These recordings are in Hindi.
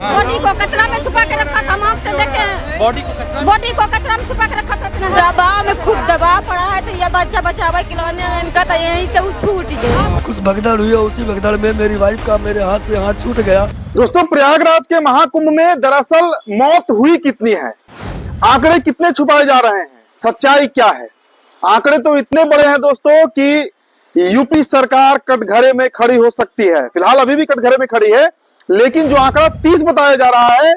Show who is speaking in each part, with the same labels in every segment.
Speaker 1: बॉडी को कचरा में छुपा के रखा था, हम आँख से देखे। बॉडी को कचरा में छुपा के रखा था। दबाव में खूब दबाव पड़ा है, तो ये बच्चा बचावा खिलौने इनका तो यहीं से छूट गया।
Speaker 2: कुछ भगदड़ हुई, उसी भगदड़ में मेरी वाइफ का मेरे हाथ से हाथ छूट गया।
Speaker 3: दोस्तों, प्रयागराज के महाकुंभ में दरअसल मौत हुई कितनी है, आंकड़े कितने छुपाए जा रहे हैं, सच्चाई क्या है? आंकड़े तो इतने बड़े हैं दोस्तों कि यूपी सरकार कटघरे में खड़ी हो सकती है। फिलहाल अभी भी कटघरे में खड़ी है, लेकिन जो आंकड़ा 30 बताया जा रहा है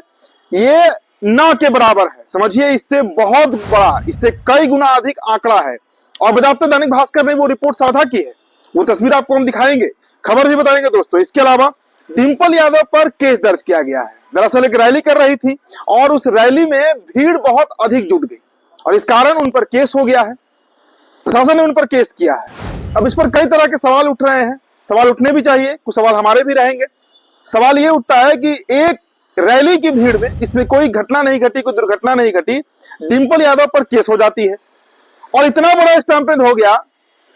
Speaker 3: ये न के बराबर है। समझिए, इससे बहुत बड़ा, इससे कई गुना अधिक आंकड़ा है। और बजाते दैनिक भास्कर ने वो रिपोर्ट साझा की है, वो तस्वीर आपको हम दिखाएंगे, खबर भी बताएंगे दोस्तों। इसके अलावा डिंपल यादव पर केस दर्ज किया गया है। दरअसल एक रैली कर रही थी और उस रैली में भीड़ बहुत अधिक जुट गई और इस कारण उन पर केस हो गया है। प्रशासन ने उन पर केस किया है। अब इस पर कई तरह के सवाल उठ रहे हैं, सवाल उठने भी चाहिए, कुछ सवाल हमारे भी रहेंगे। सवाल ये उठता है कि एक रैली की भीड़ में, इसमें कोई घटना नहीं घटी, कोई दुर्घटना नहीं घटी, डिंपल यादव पर केस हो जाती है और इतना बड़ा स्टैंपेड हो गया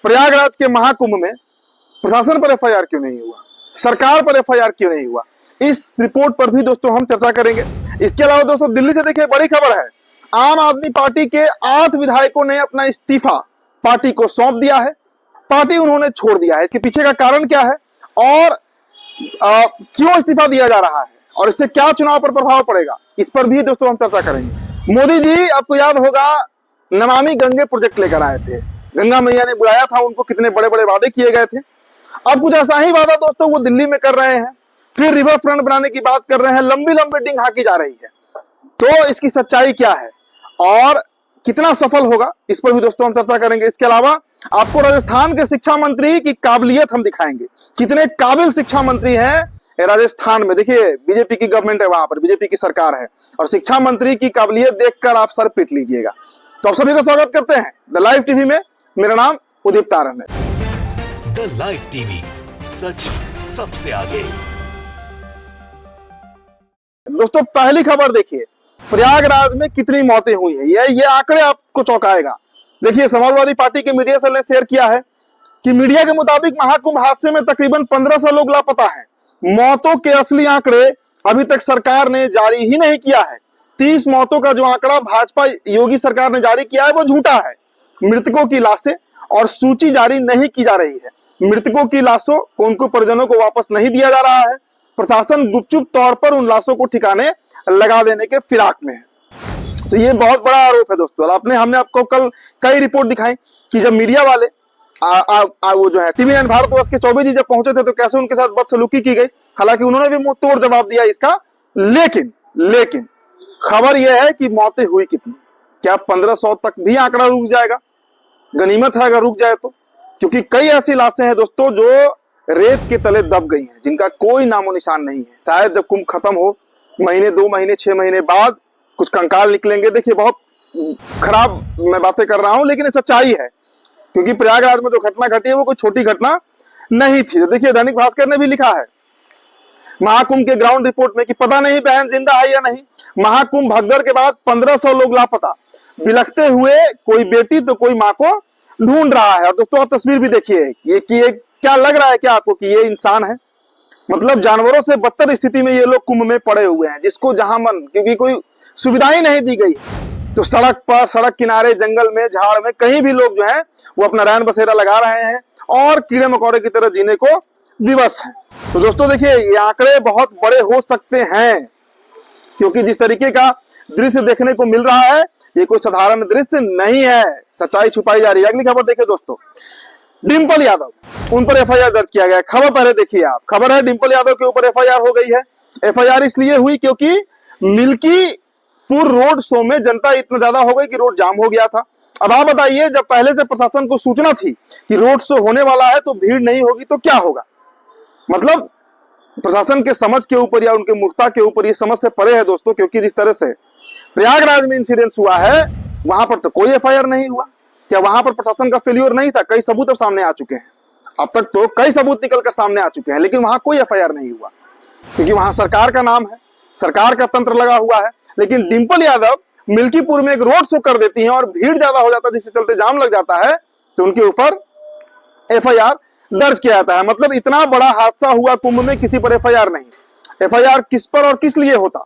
Speaker 3: प्रयागराज के महाकुंभ में, प्रशासन पर एफआईआर क्यों नहीं हुआ, सरकार पर एफआईआर क्यों नहीं हुआ? इस रिपोर्ट पर भी दोस्तों हम चर्चा करेंगे। इसके अलावा दोस्तों, दिल्ली से देखिए बड़ी खबर है, आम आदमी पार्टी के 8 विधायकों ने अपना इस्तीफा पार्टी को सौंप दिया है। पार्टी उन्होंने छोड़ दिया है। इसके पीछे का कारण क्या है और क्यों इस्तीफा दिया जा रहा है और इससे क्या चुनाव पर प्रभाव पड़ेगा, इस पर भी दोस्तों हम चर्चा करेंगे। मोदी जी, आपको याद होगा, नमामि गंगे प्रोजेक्ट लेकर आए थे, गंगा मैया ने बुलाया था उनको, कितने बड़े बड़े वादे किए गए थे। अब कुछ ऐसा ही वादा दोस्तों वो दिल्ली में कर रहे हैं, फिर रिवर फ्रंट बनाने की बात कर रहे हैं, लंबी लंबी डिंग हाकी जा रही है। तो इसकी सच्चाई क्या है और कितना सफल होगा, इस पर भी दोस्तों हम चर्चा करेंगे। इसके अलावा आपको राजस्थान के शिक्षा मंत्री की काबिलियत हम दिखाएंगे, कितने काबिल शिक्षा मंत्री हैं राजस्थान में। देखिए, बीजेपी की गवर्नमेंट है, वहां पर बीजेपी की सरकार है और शिक्षा मंत्री की काबिलियत देखकर आप सर पीट लीजिएगा। तो आप सभी का स्वागत करते हैं द लाइव टीवी में। मेरा नाम उदित तारन है।
Speaker 4: द लाइव टीवी, सच सबसे आगे।
Speaker 3: दोस्तों, पहली खबर देखिए, प्रयागराज में कितनी मौतें हुई है, ये आंकड़े आपको चौंकाएगा। देखिए, समाजवादी पार्टी के मीडिया सेल ने शेयर किया है कि मीडिया के मुताबिक महाकुंभ हादसे में तकरीबन 1500 लोग लापता हैं। मौतों के असली आंकड़े अभी तक सरकार ने जारी ही नहीं किया है। 30 मौतों का जो आंकड़ा भाजपा योगी सरकार ने जारी किया है वो झूठा है। मृतकों की लाशें और सूची जारी नहीं की जा रही है। मृतकों की लाशों को उनको परिजनों को वापस नहीं दिया जा रहा है। प्रशासन गुपचुप तौर पर उन लाशों को ठिकाने लगा देने के फिराक में है। तो ये बहुत बड़ा आरोप है दोस्तों। हमने आपको कल कई रिपोर्ट दिखाई कि जब मीडिया वाले वो जो है टीवी 9 भारतवर्ष के चौबे जी जब पहुंचे थे तो कैसे उनके साथ बदसलूकी की गई। हालांकि उन्होंने भी मुंह तोड़ जवाब दिया इसका, लेकिन खबर यह है कि मौतें हुई कितनी, क्या 1500 तक भी आंकड़ा रुक जाएगा? गनीमत है अगर रुक जाए तो, क्योंकि कई ऐसी लाशें हैं दोस्तों जो रेत के तले दब गई हैं, जिनका कोई नामो निशान नहीं है। शायद जब कुंभ खत्म हो, महीने 2 महीने 6 महीने बाद कुछ कंकाल निकलेंगे। देखिए, बहुत खराब मैं बातें कर रहा हूं, लेकिन ये सच्चाई है, क्योंकि प्रयागराज में जो घटना घटी है वो कोई छोटी घटना नहीं थी। तो देखिए, दैनिक भास्कर ने भी लिखा है महाकुंभ के ग्राउंड रिपोर्ट में कि पता नहीं बहन जिंदा है या नहीं। महाकुंभ भगदड़ के बाद 1500 लोग लापता, बिलखते हुए कोई बेटी तो कोई मां को ढूंढ रहा है। और दोस्तों, आप तस्वीर भी देखिए, ये क्या लग रहा है क्या आपको कि ये इंसान है? मतलब जानवरों से बदतर स्थिति में ये लोग कुंभ में पड़े हुए हैं, जिसको जहां मन, क्योंकि कोई सुविधा ही नहीं दी गई, तो सड़क पर, सड़क किनारे, जंगल में, झाड़ में, कहीं भी लोग जो है वो अपना रैन बसेरा लगा रहे हैं और कीड़े मकोड़े की तरह जीने को विवश हैं। तो दोस्तों देखिए, ये आंकड़े बहुत बड़े हो सकते हैं, क्योंकि जिस तरीके का दृश्य देखने को मिल रहा है ये कोई साधारण दृश्य नहीं है। सच्चाई छुपाई जा रही है। अगली खबर देखिए दोस्तों, डिंपल यादव, उन पर एफआईआर दर्ज किया गया। खबर पहले देखिए आप, खबर है डिंपल यादव के ऊपर एफआईआर हो गई है। एफआईआर इसलिए हुई क्योंकि मिल्कीपुर रोड शो में जनता इतना ज्यादा हो गई कि रोड जाम हो गया था। अब आप बताइए, जब पहले से प्रशासन को सूचना थी कि रोड शो होने वाला है तो भीड़ नहीं होगी तो क्या होगा? मतलब प्रशासन के समझ के ऊपर या उनके मूर्खता के ऊपर ये समझ से परे है दोस्तों, क्योंकि जिस तरह से प्रयागराज में इंसिडेंस हुआ है वहां पर तो कोई एफआईआर नहीं हुआ। क्या वहां पर प्रशासन का फेल्योर नहीं था? कई सबूत अब सामने आ चुके हैं, अब तक तो कई सबूत निकलकर सामने आ चुके हैं, लेकिन वहां कोई एफआईआर नहीं हुआ, क्योंकि वहां सरकार का नाम है, सरकार का तंत्र लगा हुआ है। लेकिन डिंपल यादव मिल्कीपुर में एक रोड शो कर देती हैं और भीड़ ज्यादा हो जाता है, जिसके चलते जाम लग जाता है, तो उनके ऊपर एफआईआर दर्ज किया जाता है। मतलब इतना बड़ा हादसा हुआ कुंभ में, किसी पर एफआईआर नहीं। एफआईआर किस पर और किस लिए होता,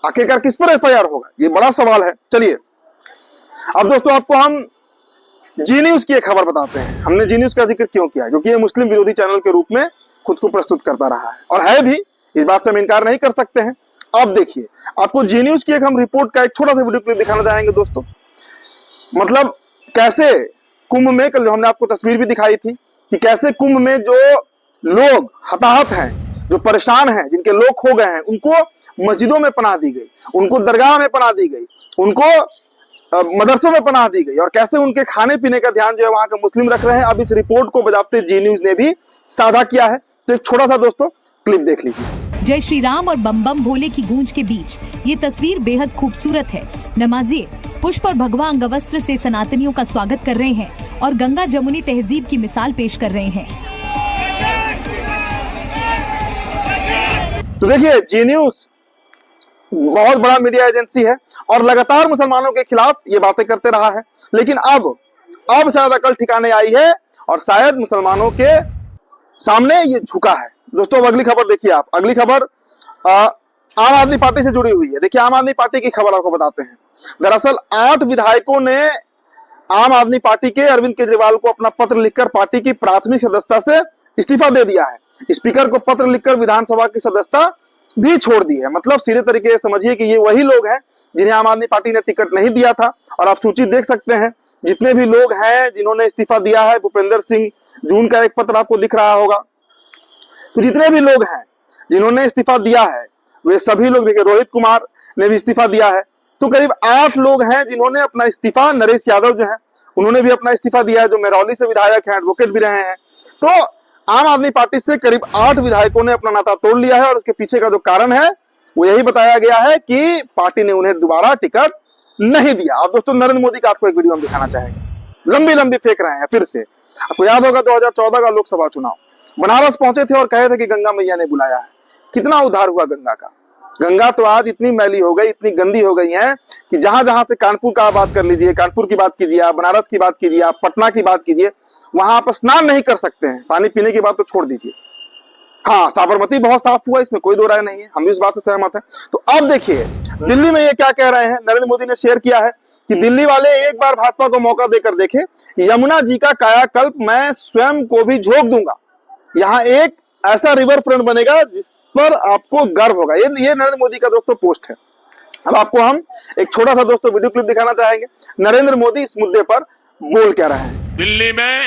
Speaker 3: आखिरकार किस पर एफआईआर होगा, ये बड़ा सवाल है। चलिए अब दोस्तों आपको हम जी न्यूज की एक खबर बताते हैं। हमने जी न्यूज का जिक्र क्यों किया, क्योंकि ये मुस्लिम विरोधी चैनल के रूप में खुद को प्रस्तुत करता रहा है और है भी, इस बात से हम इनकार नहीं कर सकते हैं। अब देखिए आपको जी न्यूज की एक हम रिपोर्ट का एक छोटा सा वीडियो क्लिप दिखाना चाहेंगे दोस्तों। मतलब कैसे कुंभ में, कल जो हमने आपको तस्वीर भी दिखाई थी कि कैसे कुंभ में जो लोग हताहत हैं, जो परेशान हैं, जिनके लोग खो गए हैं, उनको मस्जिदों में पनाह दी गई, उनको दरगाह में पनाह दी गई, उनको मदरसों में पनाह दी गई और कैसे उनके खाने पीने का ध्यान जो है वहां के मुस्लिम रख रहे हैं। अब इस रिपोर्ट को बजाते जी न्यूज ने भी साझा किया है, तो एक छोटा सा दोस्तों क्लिप देख लीजिए।
Speaker 5: जय श्री राम और बम बम भोले की गूंज के बीच ये तस्वीर बेहद खूबसूरत है। नमाजिए पुष्प और भगवा अंगवस्त्र से सनातनियों का स्वागत कर रहे हैं और गंगा जमुनी तहजीब की मिसाल पेश कर रहे हैं।
Speaker 3: तो देखिए जी न्यूज बहुत बड़ा मीडिया एजेंसी है और लगातार मुसलमानों के खिलाफ ये बातें करते रहा है, लेकिन अब शायद अकल ठिकाने आई है और शायद मुसलमानों के सामने ये झुका है। दोस्तों अब अगली खबर देखिए आप। अगली खबर आम आदमी पार्टी से जुड़ी हुई है। देखिए आम आदमी पार्टी की खबर आपको बताते हैं। दरअसल 8 विधायकों ने आम आदमी पार्टी के अरविंद केजरीवाल को अपना पत्र लिखकर पार्टी की प्राथमिक सदस्यता से इस्तीफा दे दिया है। स्पीकर को पत्र लिखकर विधानसभा की सदस्यता भी छोड़ दी है। मतलब सीधे तरीके से समझिए कि ये वही लोग हैं जिन्हें आम आदमी पार्टी ने टिकट नहीं दिया था। और आप सूची देख सकते हैं जितने भी लोग हैं जिन्होंने इस्तीफा दिया है। भूपेंद्र सिंह जून का एक पत्र आपको दिख रहा होगा। तो जितने भी लोग हैं जिन्होंने इस्तीफा दिया है वे सभी लोग, देखिए रोहित कुमार ने भी इस्तीफा दिया है। तो करीब 8 लोग हैं जिन्होंने अपना इस्तीफा, नरेश यादव जो है उन्होंने भी अपना इस्तीफा दिया है, जो मेरौली से विधायक हैं, एडवोकेट भी रहे हैं। तो आम आदमी पार्टी से करीब 8 विधायकों ने अपना नाता तोड़ लिया है और उसके पीछे का जो कारण है वो यही बताया गया है कि पार्टी ने उन्हें दोबारा टिकट नहीं दिया। अब दोस्तों नरेंद्र मोदी का आपको एक वीडियो हम दिखाना चाहेंगे। लंबी लंबी फेंक रहे हैं फिर से। आपको याद होगा 2014 का लोकसभा चुनाव, बनारस पहुंचे थे और कहे थे कि गंगा मैया ने बुलाया है। कितना उद्धार हुआ गंगा का। गंगा तो आज इतनी मैली हो गई, इतनी गंदी हो गई है कि जहां जहां से कानपुर का बात कर लीजिए, कानपुर की बात कीजिए आप, बनारस की बात कीजिए आप, पटना की बात कीजिए, वहां आप स्नान नहीं कर सकते हैं। पानी पीने की बात तो छोड़ दीजिए। हाँ, साबरमती बहुत साफ हुआ, इसमें कोई दो राय नहीं है, हम भी इस बात से सहमत हैं। तो अब देखिए दिल्ली में ये क्या कह रहे हैं। नरेंद्र मोदी ने शेयर किया है कि दिल्ली वाले एक बार भाजपा को मौका देकर देखे, यमुना जी का कायाकल्प मैं स्वयं को भी झोंक दूंगा। यहाँ एक ऐसा रिवर फ्रंट बनेगा जिस पर आपको गर्व होगा। ये नरेंद्र मोदी का दोस्तों पोस्ट है। अब आपको हम एक छोटा सा दोस्तों वीडियो क्लिप दिखाना चाहेंगे। नरेंद्र मोदी इस मुद्दे पर बोल क्या रहे हैं।
Speaker 6: दिल्ली में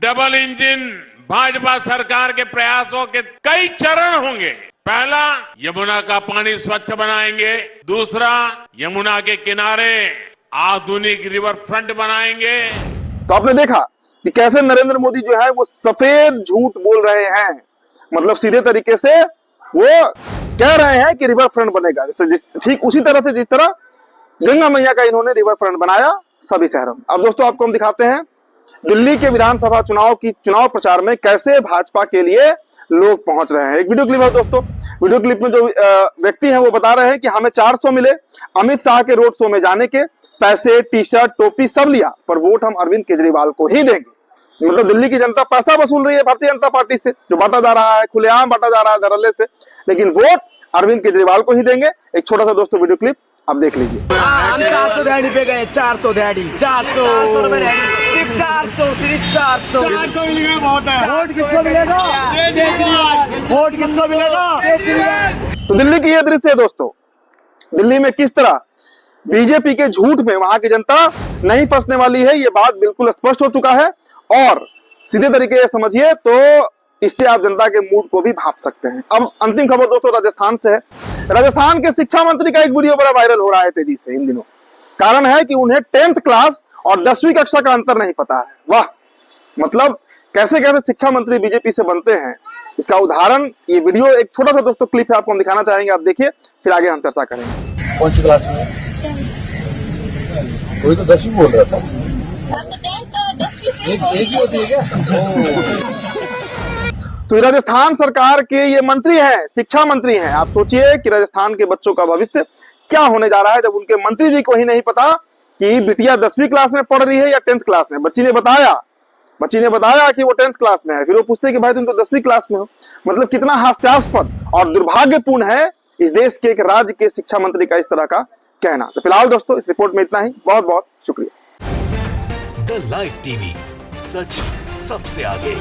Speaker 6: डबल इंजन भाजपा सरकार के प्रयासों के कई चरण होंगे। पहला, यमुना का पानी स्वच्छ बनाएंगे। दूसरा, यमुना के किनारे आधुनिक रिवर फ्रंट बनाएंगे।
Speaker 3: तो आपने देखा कि कैसे नरेंद्र मोदी जो है वो सफेद झूठ बोल रहे हैं। मतलब सीधे तरीके से वो कह रहे हैं कि रिवर फ्रंट बनेगा, ठीक उसी तरह से जिस तरह गंगा मैया का इन्होंने रिवर फ्रंट बनाया सभी शहरों में। अब दोस्तों आपको हम दिखाते हैं दिल्ली के विधानसभा चुनाव प्रचार में कैसे भाजपा के लिए लोग पहुंच रहे हैं। एक वीडियो क्लिप है दोस्तों। वीडियो क्लिप में जो व्यक्ति हैं वो बता रहे हैं कि हमें 400 मिले, अमित शाह के रोड शो में जाने के पैसे, टी शर्ट, टोपी सब लिया, पर वोट हम अरविंद केजरीवाल को ही देंगे। मतलब दिल्ली की जनता पैसा वसूल रही है भारतीय जनता पार्टी से, जो बांटा जा रहा है, खुलेआम बांटा जा रहा है धड़ल्ले से, लेकिन वोट अरविंद केजरीवाल को ही देंगे। एक छोटा सा दोस्तों वीडियो क्लिप आप देख लीजिए।
Speaker 7: हम 400 दिहाड़ी पे गए, 400 दिहाड़ी, 400 सिर्फ 400 मिलेगा। बहुत है। वोट किसको मिलेगा? वोट किसको मिलेगा?
Speaker 3: तो दिल्ली की ये दृश्य है दोस्तों। दिल्ली में किस तरह बीजेपी के झूठ में वहां की जनता नहीं फंसने वाली है, ये बात बिल्कुल स्पष्ट हो चुका है। और सीधे तरीके से समझिए तो इससे आप जनता के मूड को भी भाप सकते हैं। अब अंतिम खबर दोस्तों राजस्थान से है। राजस्थान के शिक्षा मंत्री का एक वीडियो बड़ा वायरल हो रहा है तेजी से इन दिनों। कारण है कि उन्हें 10th क्लास और 10वीं कक्षा का अंतर नहीं पता है। वाह, मतलब कैसे कैसे शिक्षा मंत्री बीजेपी से बनते हैं, इसका उदाहरण ये वीडियो एक छोटा सा दोस्तों क्लिप है, आपको हम दिखाना चाहेंगे। आप देखिए, फिर आगे हम चर्चा करेंगे।
Speaker 2: कौन सी क्लास में? कोई तो 10वीं बोल रहा था। एक ही होती है क्या?
Speaker 3: तो राजस्थान सरकार के ये मंत्री हैं, शिक्षा मंत्री हैं। आप सोचिए कि राजस्थान के बच्चों का भविष्य क्या होने जा रहा है जब उनके मंत्री जी को ही नहीं पता कि बिटिया 10वीं क्लास में पढ़ रही है या 10th क्लास में। बच्ची ने बताया बच्ची ने बताया कि वो 10th क्लास में है, फिर वो पूछते कि भाई तुम तो 10वीं क्लास में हो। मतलब कितना हास्यास्पद और दुर्भाग्यपूर्ण है इस देश के एक राज्य के शिक्षा मंत्री का इस तरह का कहना। तो फिलहाल दोस्तों इस रिपोर्ट में इतना ही, बहुत बहुत शुक्रिया।
Speaker 4: द लाइव टीवी, सच सबसे आगे।